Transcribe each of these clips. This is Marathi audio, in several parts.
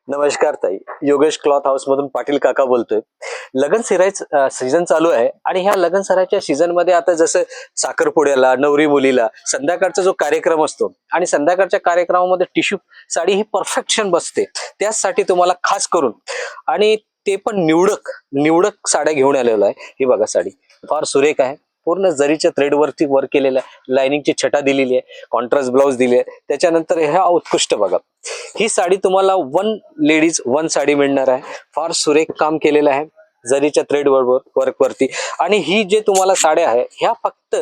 नमस्कार ताई, योगेश क्लॉथ हाऊस मधून पाटील काका बोलतोय. लगन सिराईच सीझन चालू आहे आणि ह्या लगन सराईच्या सीझन मध्ये आता जसं साखरपुड्याला, नवरी मुलीला संध्याकाळचा जो कार्यक्रम असतो आणि संध्याकाळच्या कार्यक्रमामध्ये टिश्यू साडी ही परफेक्शन बसते. त्यासाठी तुम्हाला खास करून आणि ते पण निवडक निवडक साड्या घेऊन आलेलो आहे. ही बघा साडी फार सुरेख आहे. पूर्ण जरीच्या थ्रेड वरती वर्क केलेलं आहे. लाइनिंगची छटा दिलेली आहे. कॉन्ट्रास्ट ब्लाउज दिली आहे. त्याच्यानंतर ह्या उत्कृष्ट बघा, ही साडी तुम्हाला वन लेडीज वन साडी मिळणार आहे. फार सुरेख काम केलेलं आहे जरीच्या थ्रेड वर्क वरती. आणि ही जे तुम्हाला साड्या आहे ह्या फक्त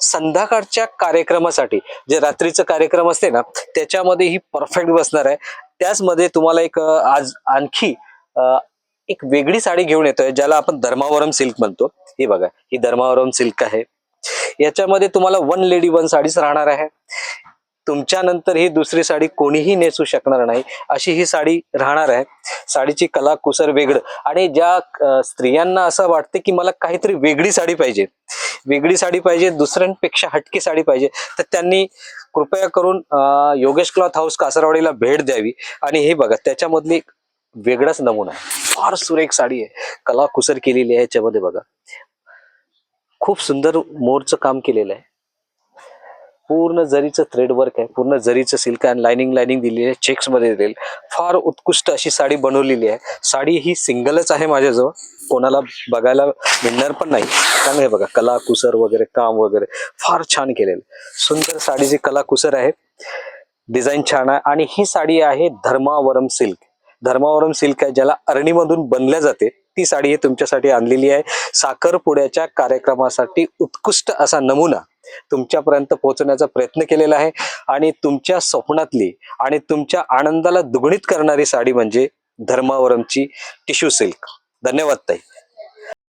संध्याकाळच्या कार्यक्रमासाठी, जे रात्रीचं कार्यक्रम असते ना त्याच्यामध्ये ही परफेक्ट बसणार आहे. त्याचमध्ये तुम्हाला एक आज आणखी एक वेगळी साडी घेऊन येतोय ज्याला आपण धर्मावरम सिल्क म्हणतो. ही बघा, ही धर्मावरम सिल्क आहे. याच्यामध्ये तुम्हाला वन लेडी वन साडीच राहणार आहे. तुमच्या नंतर ही दुसरी साडी कोणीही नेसू शकणार नाही अशी ही साडी राहणार आहे. साडीची कला कुसर वेगळं. आणि ज्या स्त्रियांना असं वाटते की मला काहीतरी वेगळी साडी पाहिजे, वेगळी साडी पाहिजे, दुसऱ्यांपेक्षा हटकी साडी पाहिजे, तर त्यांनी कृपया करून योगेश क्लॉथ हाऊस कासारवाडीला भेट द्यावी. आणि हे बघा, त्याच्यामधली वेगळाच नमुना आहे. फार सुरेख साडी आहे, कला कुसर केलेली आहे. याच्यामध्ये बघा खूप सुंदर मोरचं काम केलेलं आहे. पूर्ण जरीचं थ्रेड वर्क आहे, पूर्ण जरीचं सिल्क आणि लाइनिंग दिलेली आहे, चेक्स मध्ये दिलेली. फार उत्कृष्ट अशी साडी बनवलेली आहे. साडी ही सिंगलच आहे माझ्याजवळ, कोणाला बघायला मिळणार पण नाही. कारण हे बघा कला कुसर वगैरे काम वगैरे फार छान केलेलं. सुंदर साडीची कला कुसर आहे, डिझाईन छान आहे. आणि ही साडी आहे धर्मावरम सिल्क. धर्मावरम सिल्क आहे, ज्याला अरणीमधून बनल्या जाते. ती साडी ही तुमच्यासाठी आणलेली आहे. साखरपुड्याच्या कार्यक्रमासाठी उत्कृष्ट असा नमुना तुमच्यापर्यंत पोहोचण्याचा प्रयत्न केलेला आहे. आणि तुमच्या स्वप्नातली आणि तुमच्या आनंदाला दुगणित करणारी साडी म्हणजे धर्मावरमची टिश्यू सिल्क. धन्यवाद ताई.